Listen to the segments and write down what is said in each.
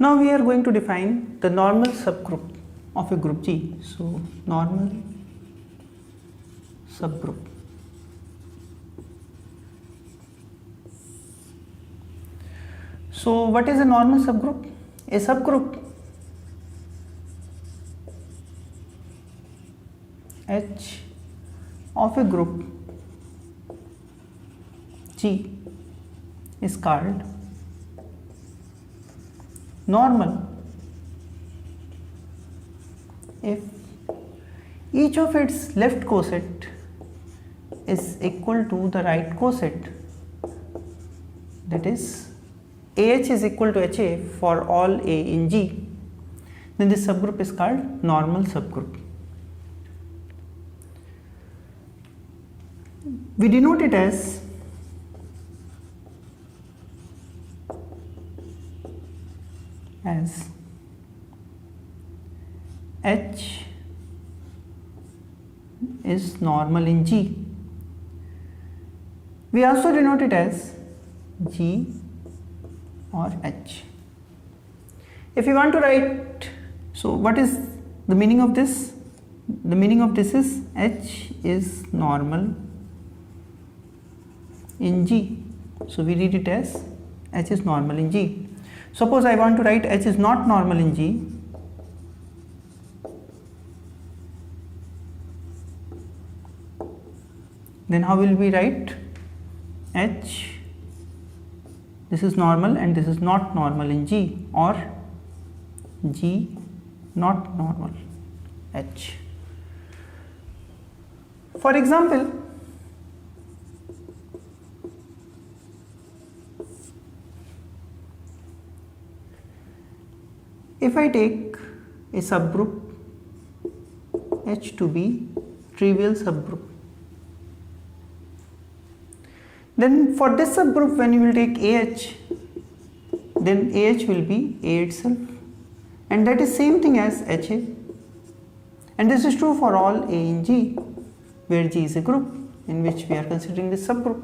Now we are going to define the normal subgroup of a group G. So normal subgroup. So what is a normal subgroup? A subgroup H of a group G is called normal if each of its left coset is equal to the right coset, that is AH is equal to HA for all A in G, then this subgroup is called normal subgroup. We denote it as H is normal in G. We also denote it as G or H. If you want to write, so what is the meaning of this? The meaning of this is H is normal in G. So we read it as H is normal in G. Suppose I want to write H is not normal in G. Then how will we write H? This is normal and this is not normal in G, or G not normal H. For example, if I take a subgroup H to be trivial subgroup, then for this subgroup when you will take AH, then AH will be A itself, and that is same thing as HA, and this is true for all A in G, where G is a group in which we are considering this subgroup.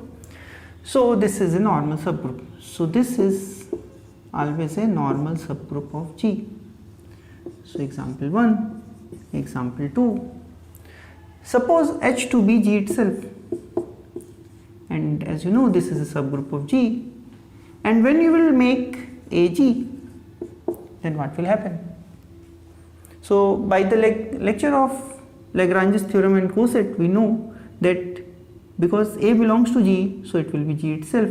So this is a normal subgroup. So this is always a normal subgroup of G. So example 1, example 2. Suppose H to be G itself, and as you know this is a subgroup of G, and when you will make AG, then what will happen? So by the lecture of Lagrange's theorem and coset, we know that because A belongs to G, so it will be G itself,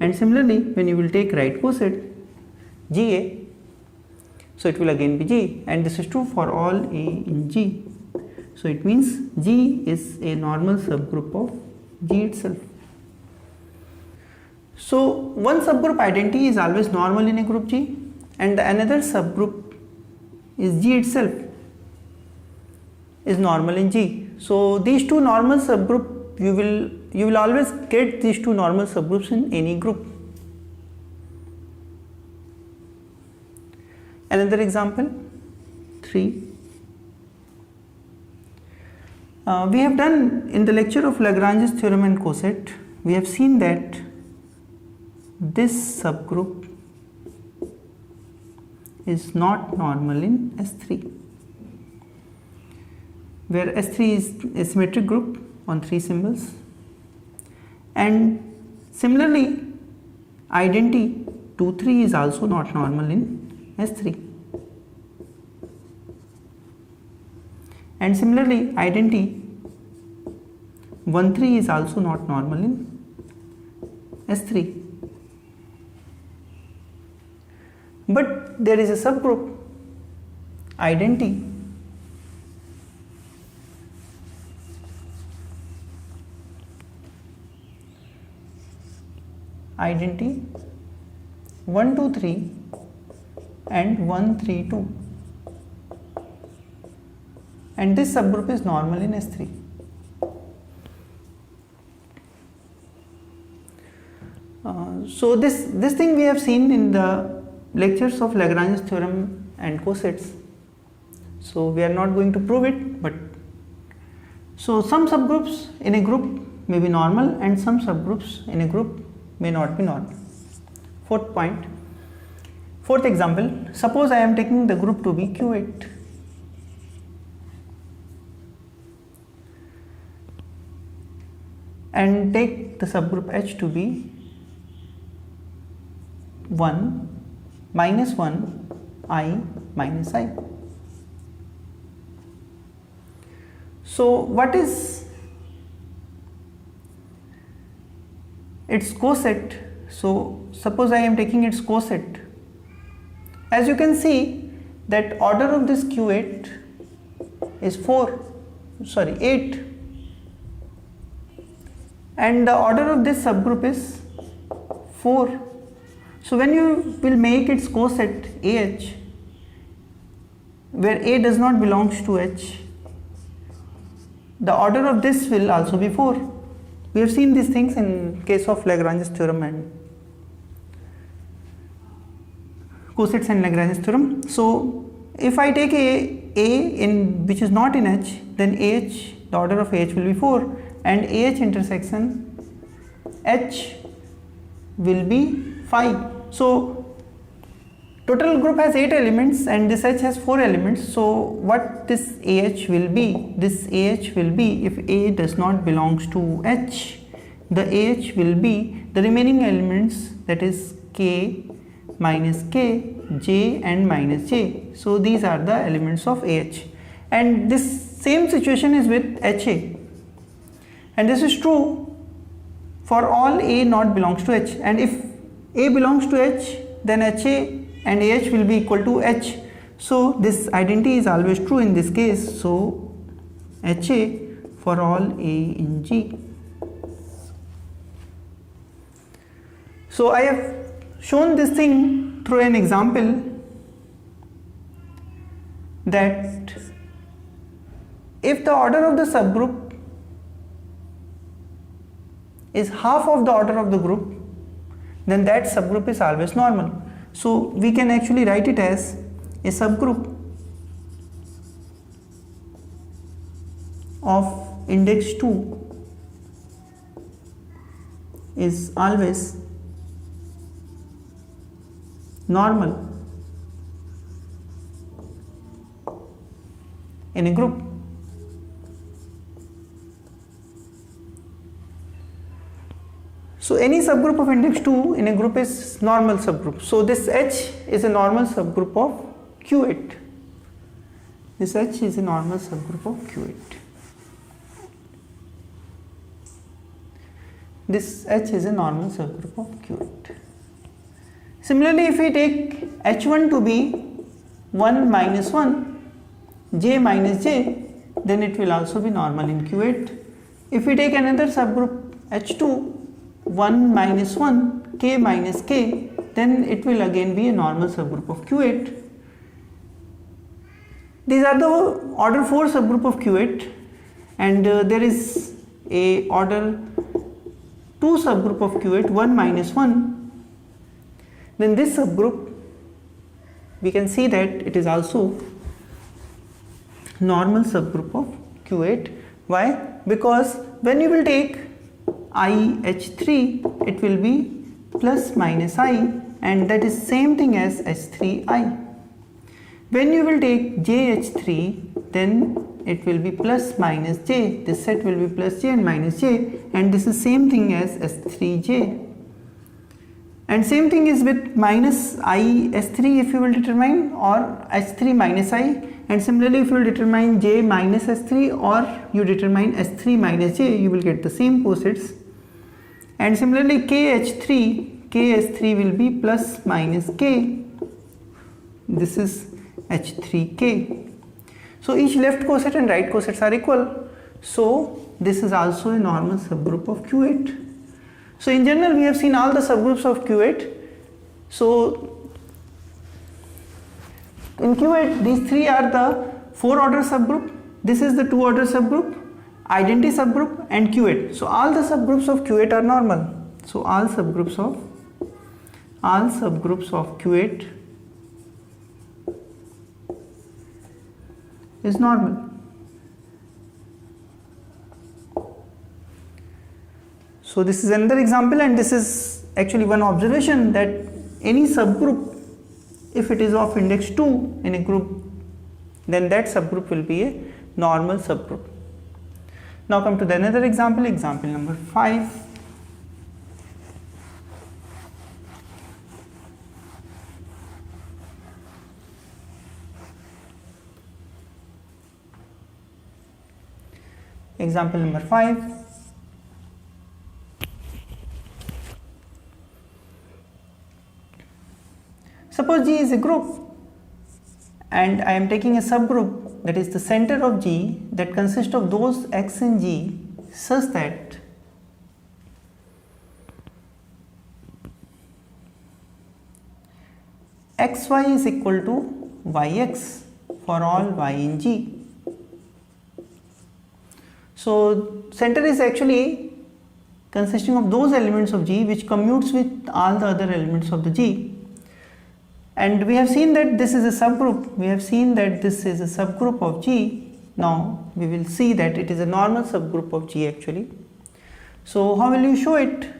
and similarly when you will take right coset GA, so it will again be G, and this is true for all A in G. So it means G is a normal subgroup of G itself. So one subgroup identity is always normal in a group G, and another subgroup is G itself is normal in G. So these two normal subgroup, you will always get these two normal subgroups in any group. Another example 3. We have done in the lecture of Lagrange's theorem and coset, we have seen that this subgroup is not normal in S3, where S3 is a symmetric group on 3 symbols, and similarly identity 2, 3 is also not normal in S3, and similarly identity 1, 3 is also not normal in S3. But there is a subgroup identity identity 1, 2, 3 and 1, 3, 2, and this subgroup is normal in S3. So this thing we have seen in the lectures of Lagrange's theorem and cosets. So we are not going to prove it, but so some subgroups in a group may be normal and some subgroups in a group may not be normal. Fourth point, Fourth example, suppose I am taking the group to be Q8. And take the subgroup H to be 1 minus 1 I minus I. So what is its coset? So suppose I am taking its coset. As you can see that order of this Q8 is 8, and the order of this subgroup is 4. So when you will make its coset AH, where A does not belongs to H, the order of this will also be 4. We have seen these things in case of Lagrange's theorem and cosets and Lagrange's theorem. So if I take A in which is not in H, then AH, the order of AH will be 4, and AH intersection H will be 5. So total group has 8 elements and this H has 4 elements. So what this AH will be? This AH will be, if A does not belongs to H, the AH will be the remaining elements, that is K minus K, J and minus J. So these are the elements of AH, and this same situation is with HA, and this is true for all A not belongs to H, and if A belongs to H, then HA and AH will be equal to H. So this identity is always true in this case. So HA for all A in G. So I have shown this thing through an example, that if the order of the subgroup is half of the order of the group, then that subgroup is always normal. So we can actually write it as a subgroup of index 2 is always normal in a group. So any subgroup of index 2 in a group is normal subgroup. So this H is a normal subgroup of Q8. This H is a normal subgroup of Q8. This H is a normal subgroup of Q8. Similarly, if we take H1 to be 1 minus 1, J minus J, then it will also be normal in Q8. If we take another subgroup H2, 1 minus 1, K minus K, then it will again be a normal subgroup of Q8. These are the order 4 subgroup of Q8, and there is a order 2 subgroup of Q8, 1 minus 1. Then this subgroup, we can see that it is also normal subgroup of Q8. Why? Because when you will take IH3, it will be plus minus I, and that is same thing as H3I. When you will take JH3, then it will be plus minus J. This set will be plus J and minus J, and this is same thing as S3J. And same thing is with minus I S3 if you will determine, or S3 minus I, and similarly if you will determine J minus S3 or you determine S3 minus J, you will get the same cosets. And similarly KH3, KS3 will be plus minus K. This is H3K. So each left coset and right cosets are equal. So this is also a normal subgroup of Q8. So in general we have seen all the subgroups of Q8. So in Q8 these three are the 4 order subgroup, this is the 2 order subgroup, identity subgroup and Q8. So all the subgroups of Q8 are normal. So all subgroups of Q8 is normal. So this is another example, and this is actually one observation, that any subgroup if it is of index 2 in a group, then that subgroup will be a normal subgroup. Now come to the another example, example number 5. Example number 5. Suppose G is a group and I am taking a subgroup, that is the center of G, that consists of those X in G such that xy is equal to yx for all y in G. So center is actually consisting of those elements of G which commutes with all the other elements of the G. And we have seen that this is a subgroup. We have seen that this is a subgroup of G. Now we will see that it is a normal subgroup of G actually. So how will you show it?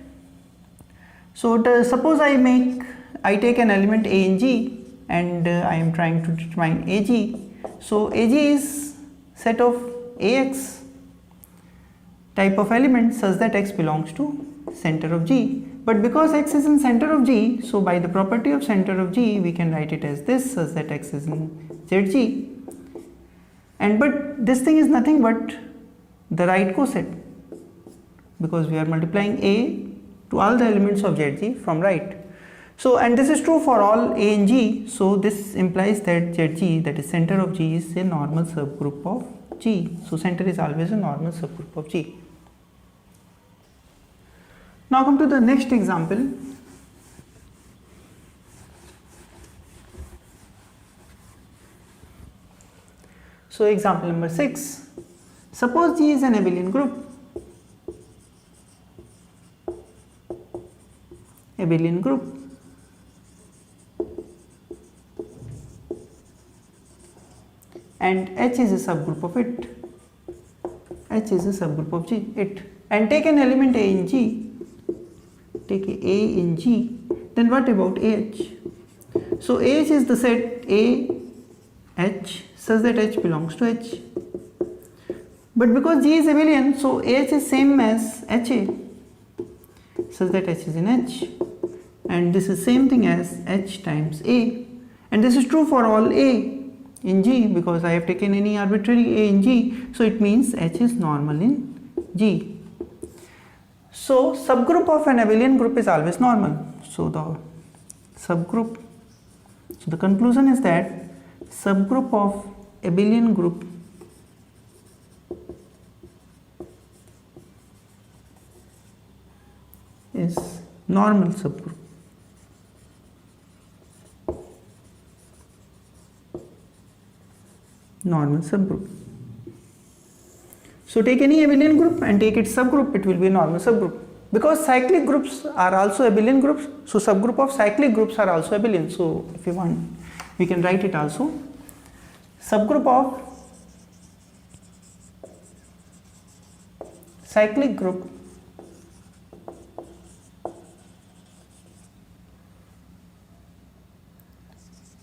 So suppose I take an element A in G and I am trying to define AG. So AG is set of AX type of element such that X belongs to center of G. But because X is in center of G, so by the property of center of G, we can write it as this such that X is in ZG. And but this thing is nothing but the right coset, because we are multiplying A to all the elements of ZG from right. So and this is true for all A and G. So this implies that ZG, that is center of G, is a normal subgroup of G. So center is always a normal subgroup of G. Now come to the next example. So example number 6. Suppose G is an abelian group. Abelian group. And H is a subgroup of it. H is a subgroup of G, it. And take an element A in G. Take A in G, then what about AH? So AH is the set AH such that H belongs to H. But because G is abelian, so AH is same as HA such that H is in H. And this is same thing as H times A. And this is true for all A in G, because I have taken any arbitrary A in G. So it means H is normal in G. So subgroup of an abelian group is always normal. So the subgroup, so the conclusion is that subgroup of abelian group is normal subgroup. Normal subgroup. So take any abelian group and take its subgroup, it will be a normal subgroup. Because cyclic groups are also abelian groups, so subgroup of cyclic groups are also abelian. So if you want, we can write it also. Subgroup of cyclic group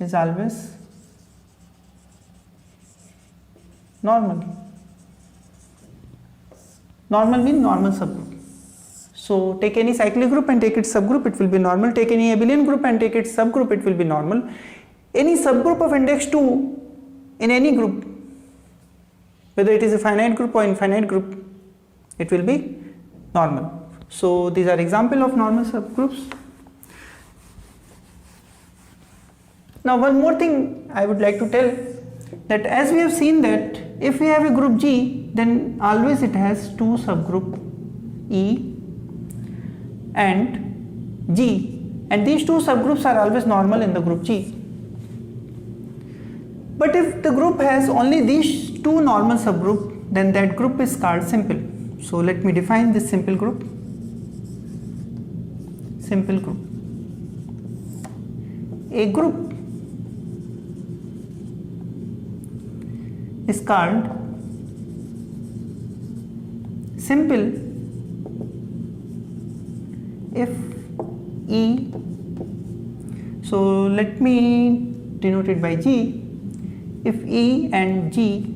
is always normal. Normal means normal subgroup. So take any cyclic group and take its subgroup, it will be normal. Take any abelian group and take its subgroup, it will be normal. Any subgroup of index 2 in any group, whether it is a finite group or infinite group, it will be normal. So these are example of normal subgroups. Now one more thing I would like to tell, that as we have seen that if we have a group G, then always it has two subgroup E and G, and these two subgroups are always normal in the group G. But if the group has only these two normal subgroup, then that group is called simple. So let me define this simple group. Simple group. A group is called simple if E. So let me denote it by G. If E and G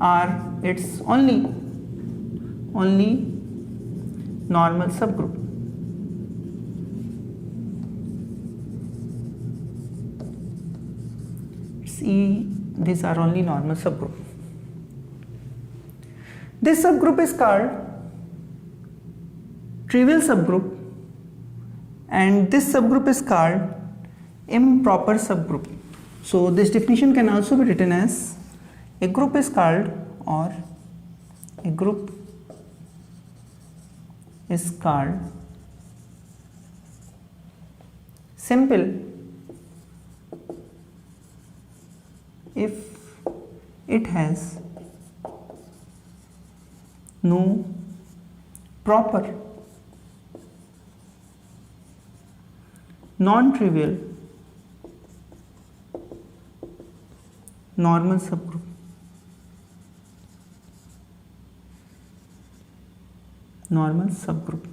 are its only normal subgroup, these are only normal subgroup. This subgroup is called trivial subgroup, and this subgroup is called improper subgroup. So this definition can also be written as a group is called, or a group is called simple if it has no proper non-trivial normal subgroup. Normal subgroup.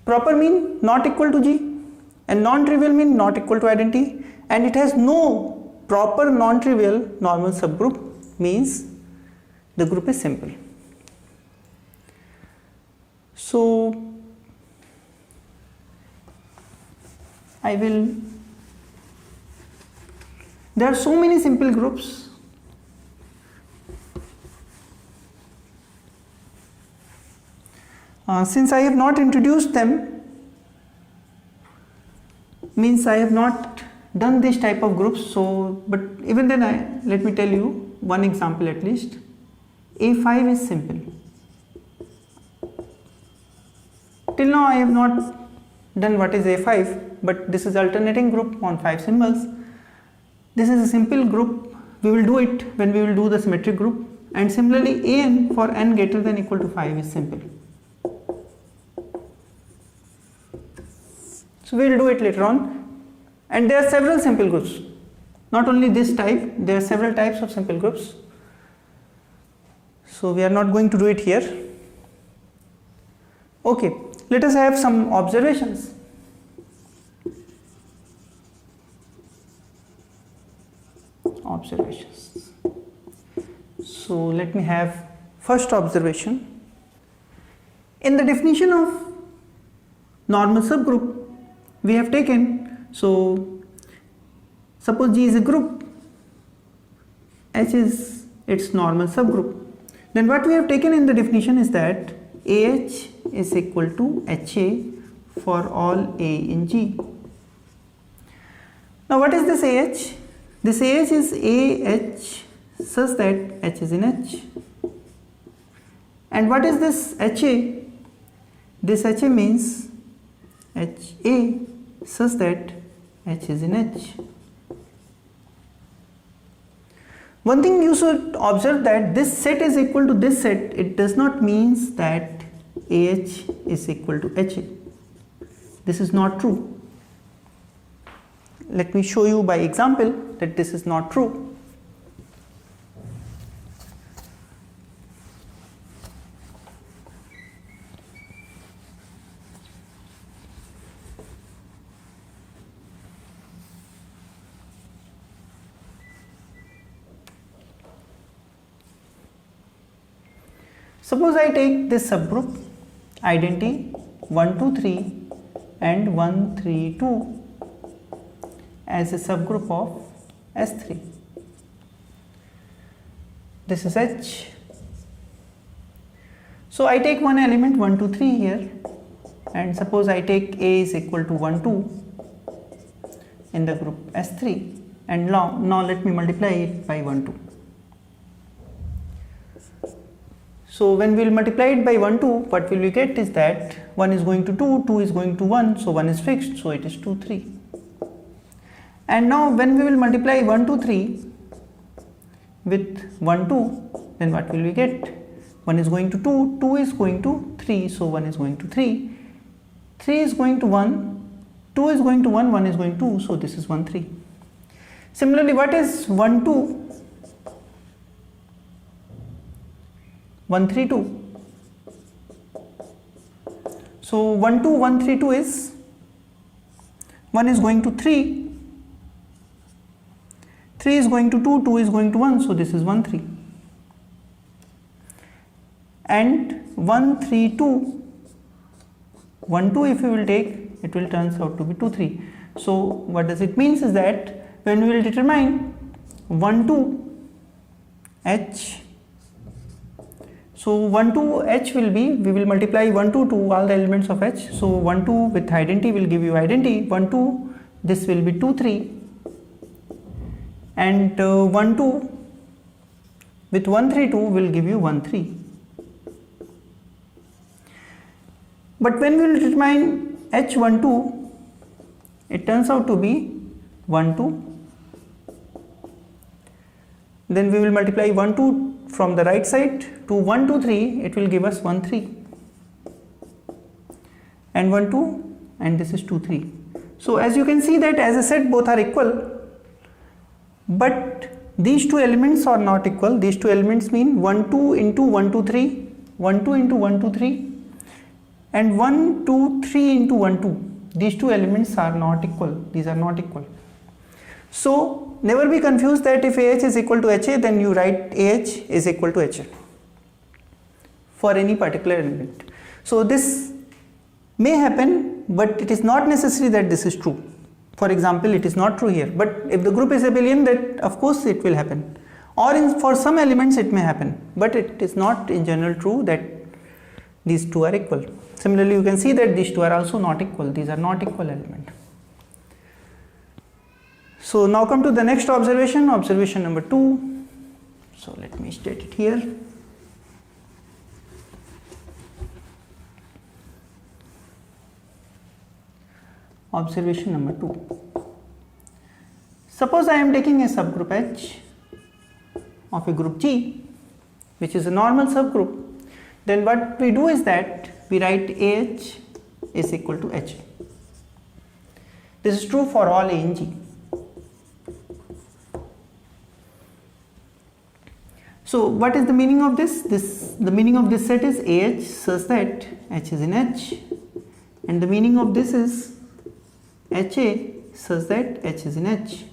Proper mean not equal to G, and non-trivial mean not equal to identity, and it has no proper non-trivial normal subgroup, means the group is simple. So there are so many simple groups. Since I have not introduced them, means I have not done this type of groups. So, but even then, let me tell you one example at least. A5 is simple. Till now I have not done what is A5, but this is alternating group on 5 symbols. This is a simple group. We will do it when we will do the symmetric group. And similarly, An for n greater than equal to 5 is simple. So we will do it later on. And there are several simple groups. Not only this type, there are several types of simple groups. So we are not going to do it here. Okay, let us have some observations. So let me have first observation. In the definition of normal subgroup, we have taken, so suppose G is a group, H is its normal subgroup. Then what we have taken in the definition is that AH is equal to HA for all A in G. Now what is this AH? This AH is AH such that H is in H. And what is this HA? This HA means HA such that H is in H. One thing you should observe that this set is equal to this set. It does not mean that AH is equal to HA. This is not true. Let me show you by example that this is not true. Suppose I take this subgroup identity 1 2 3 and 1 3 2 as a subgroup of S3. This is H. So I take one element 1 2 3 here, and suppose I take A is equal to 1 2 in the group S3, and now let me multiply it by 1 2. So when we will multiply it by 1 2, what will we get is that 1 is going to 2, 2 is going to 1, so 1 is fixed, so it is 2 3. And now when we will multiply 1 2 3 with 1 2, then what will we get? 1 is going to 2, 2 is going to 3, so 1 is going to 3, 3 is going to 1, 2 is going to 1, 1 is going to 2, so this is 1 3. Similarly, what is 1 2? 1 3 2. So 1 2 1 3 2 is 1 is going to 3, 3 is going to 2, 2 is going to 1, so this is 1 3, and 1 3 2, 1 2 if we will take, it will turns out to be 2 3. So what does it means is that when we will determine 1 2 h, so 1 2 h will be, we will multiply 1 2 to all the elements of h, so 1 2 with identity will give you identity, 1 2 this will be 2 3, and 1 2 with 1 3 2 will give you 1 3. But when we will determine h12, it turns out to be 1 2, then we will multiply 1 2 from the right side to 1 2 3, it will give us 1 3, and 1 2, and this is 2 3. So as you can see that, as I said, both are equal, but these two elements are not equal. These two elements mean 1 2 into 1 2 3, 1 2 into 1 2 3, and 1 2 3 into 1 2. These two elements are not equal. These are not equal. So never be confused that if AH is equal to HA, then you write AH is equal to HA for any particular element. So this may happen, but it is not necessary that this is true. For example, it is not true here, but if the group is abelian, that of course it will happen, or for some elements it may happen, but it is not in general true that these two are equal. Similarly, you can see that these two are also not equal. These are not equal element. So now come to the next observation, observation number 2. So let me state it here. Observation number 2. Suppose I am taking a subgroup H of a group G, which is a normal subgroup. Then what we do is that we write AH is equal to HA. This is true for all A and G. So what is the meaning of this? The meaning of this set is AH such that H is in H, and the meaning of this is HA such that H is in H.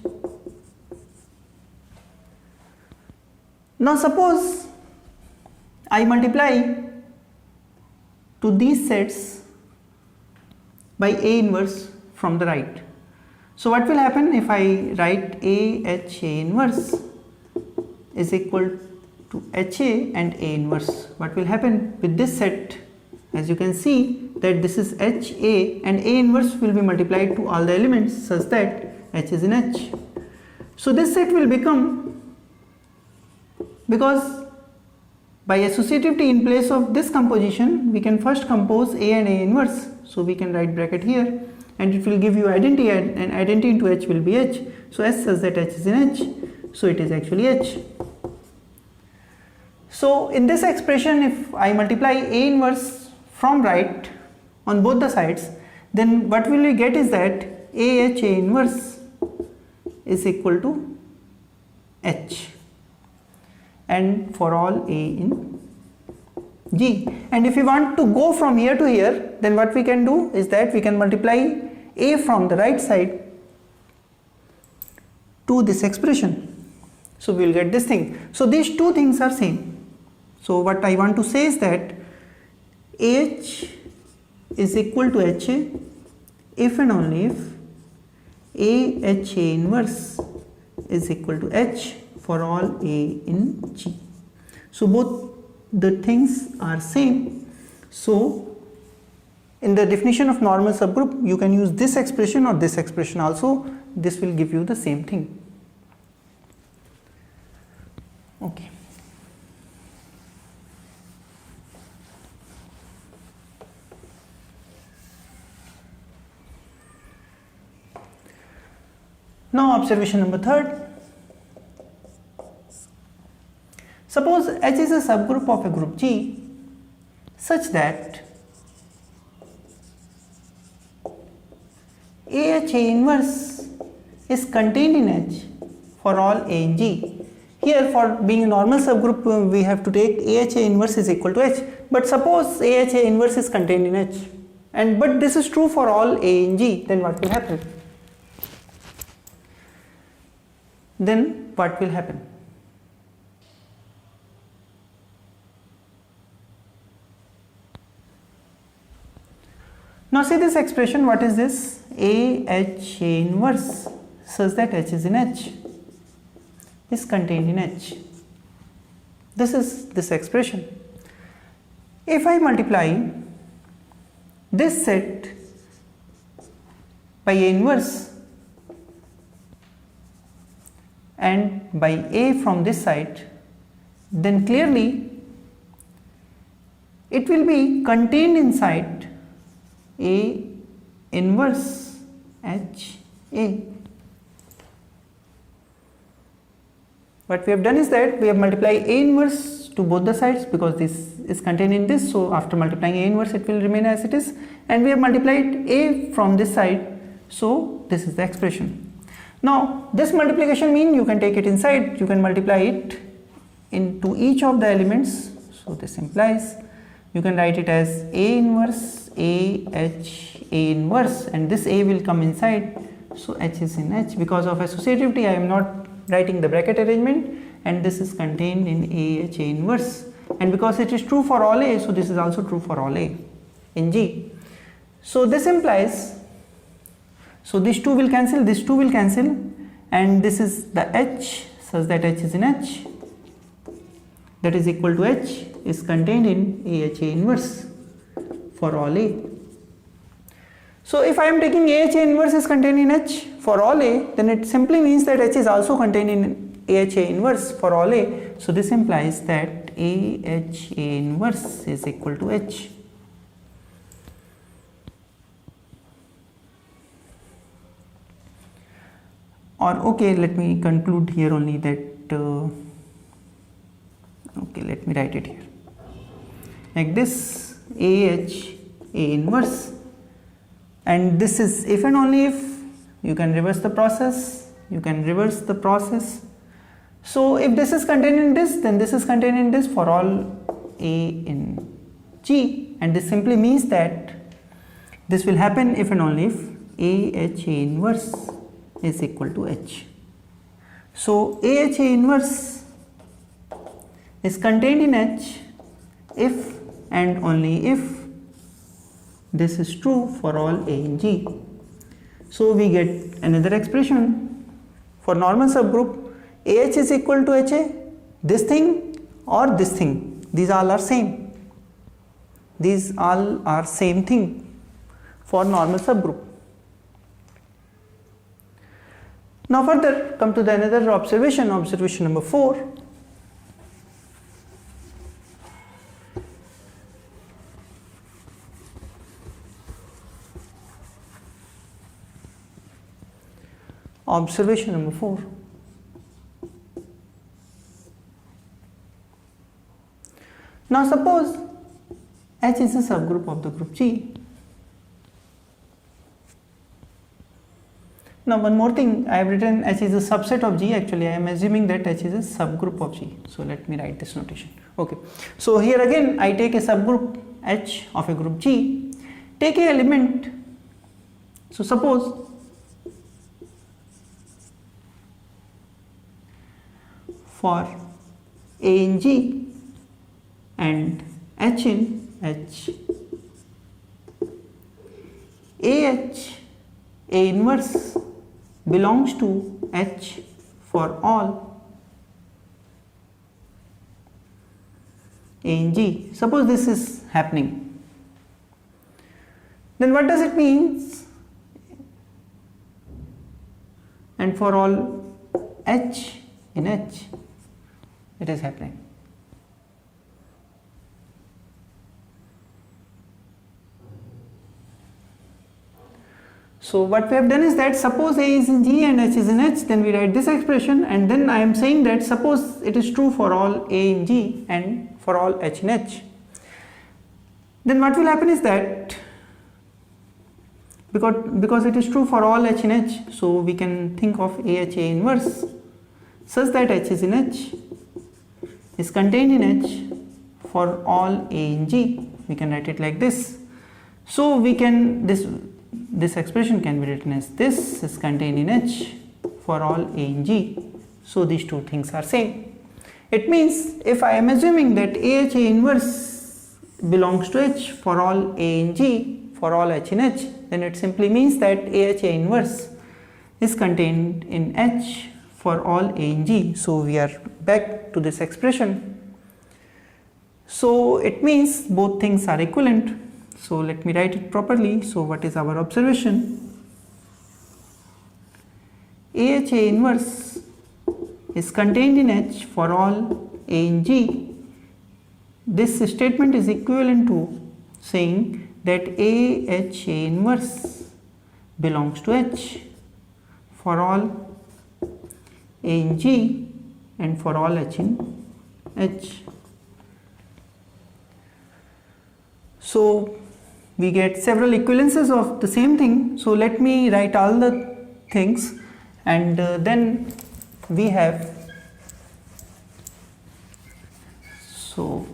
Now suppose I multiply to these sets by A inverse from the right. So what will happen if I write AH A inverse is equal to HA and A inverse? What will happen with this set? As you can see that this is HA, and A inverse will be multiplied to all the elements such that H is in H. So this set will become, because by associativity in place of this composition, we can first compose A and A inverse. So we can write bracket here, and it will give you identity, and identity into H will be H. So S says that H is in H, so it is actually H. So in this expression, if I multiply A inverse from right on both the sides, then what will we get is that AH A inverse is equal to H, and for all A in G. And if we want to go from here to here, then what we can do is that we can multiply A from the right side to this expression. So we will get this thing. So these two things are same. So what I want to say is that AH is equal to HA if and only if AHA inverse is equal to H for all A in G. So both the things are same. So in the definition of normal subgroup, you can use this expression or this expression also. This will give you the same thing. Okay. Now observation number 3. Suppose H is a subgroup of a group G such that AHA inverse is contained in H for all A and G. Here, for being a normal subgroup, we have to take AHA inverse is equal to H. But suppose AHA inverse is contained in H. and but this is true for all A in G, then what will happen? Then what will happen? Now see this expression, what is this? A H A inverse such that H is in H is contained in H. This is this expression. If I multiply this set by A inverse and by A from this side, then clearly it will be contained inside A inverse H A. What we have done is that we have multiplied A inverse to both the sides because this is contained in this, so after multiplying A inverse it will remain as it is, and we have multiplied A from this side, so this is the expression. Now this multiplication means you can take it inside, you can multiply it into each of the elements, so this implies you can write it as A inverse A H A inverse, and this A will come inside, so H is in H. Because of associativity I am not writing the bracket arrangement, and this is contained in A H A inverse, and because it is true for all A, so this is also true for all A in G. So this implies, so these two will cancel, this two will cancel, and this is the H such that H is in H, that is equal to H is contained in A H A inverse for all A. So if I am taking A H A inverse is contained in H for all A, then it simply means that H is also contained in A H A inverse for all A. So this implies that A H A inverse is equal to H. Or okay, let me conclude here only that okay, let me write it here like this: A H A inverse, and this is if and only if you can reverse the process, So if this is contained in this, then this is contained in this for all A in G, and this simply means that this will happen if and only if A H A inverse is equal to H. So A H A inverse is contained in H if and only if this is true for all A in G. So we get another expression for normal subgroup: AH is equal to HA, this thing or this thing, these all are same. These all are same thing for normal subgroup. Now further come to the another observation number 4. Observation number 4. Now suppose H is a subgroup of the group G. Now one more thing, I have written H is a subset of G. Actually I am assuming that H is a subgroup of G. So let me write this notation. Okay. So here again I take a subgroup H of a group G, take a element. So suppose for A in G and H in H, AH A inverse belongs to H for all A in G. Suppose this is happening, then what does it mean? And for all H in H it is happening. So what we have done is that suppose A is in G and H is in H, then we write this expression, and then I am saying that suppose it is true for all A in G and for all H in H, then what will happen is that because it is true for all H in H, so we can think of AH A inverse such that H is in H is contained in H for all A in G. We can write it like this. So we can, this expression can be written as this is contained in H for all A in G. So these two things are same. It means if I am assuming that AHA inverse belongs to H for all A in G, for all H in H, then it simply means that AHA inverse is contained in H for all A in G. So we are back to this expression. So it means both things are equivalent. So let me write it properly. So what is our observation? AHA inverse is contained in H for all A in G. This statement is equivalent to saying that AHA inverse belongs to H for all A in G and for all H in H. So we get several equivalences of the same thing. So let me write all the things, and then we have, so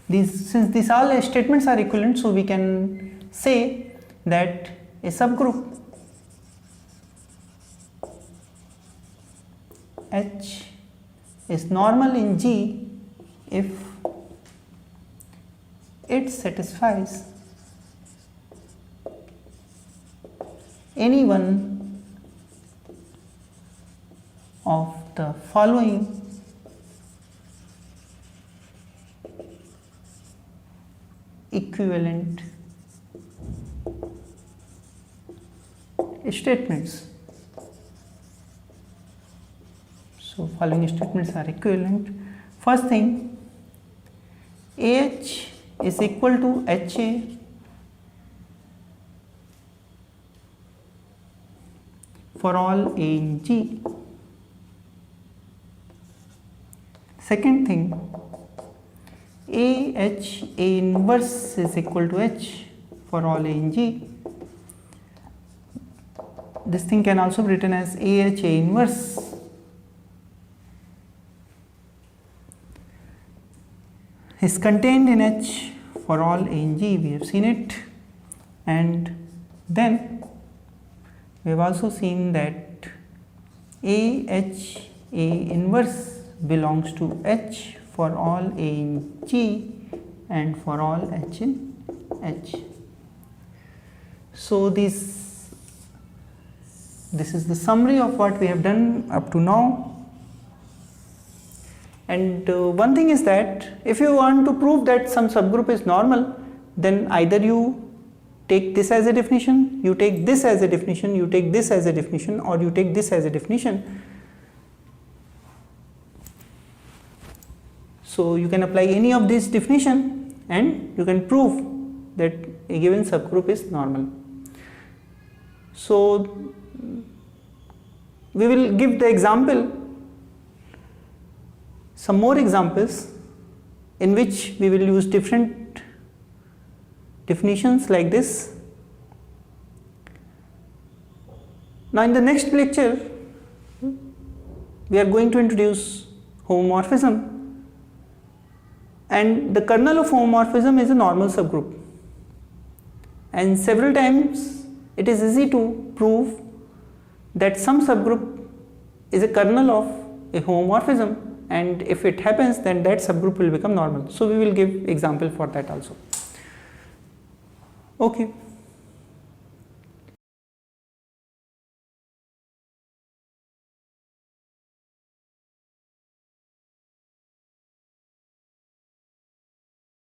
since these all statements are equivalent, so we can say that a subgroup H is normal in G if it satisfies any one of the following equivalent statements. So following statements are equivalent. First thing, AH is equal to HA for all A in G. Second thing, AH A inverse is equal to H for all A in G. This thing can also be written as AH A inverse is contained in H for all A in G. We have seen it, and then we have also seen that AH A inverse belongs to H for all A in G and for all H in H. So this is the summary of what we have done up to now. And one thing is that if you want to prove that some subgroup is normal, then either you take this as a definition, you take this as a definition, you take this as a definition, or you take this as a definition. So you can apply any of these definition and you can prove that a given subgroup is normal. So we will give the example, some more examples in which we will use different definitions like this. Now in the next lecture we are going to introduce homomorphism, and the kernel of homomorphism is a normal subgroup, and several times it is easy to prove that some subgroup is a kernel of a homomorphism, and if it happens then that subgroup will become normal. So we will give example for that also. Okay.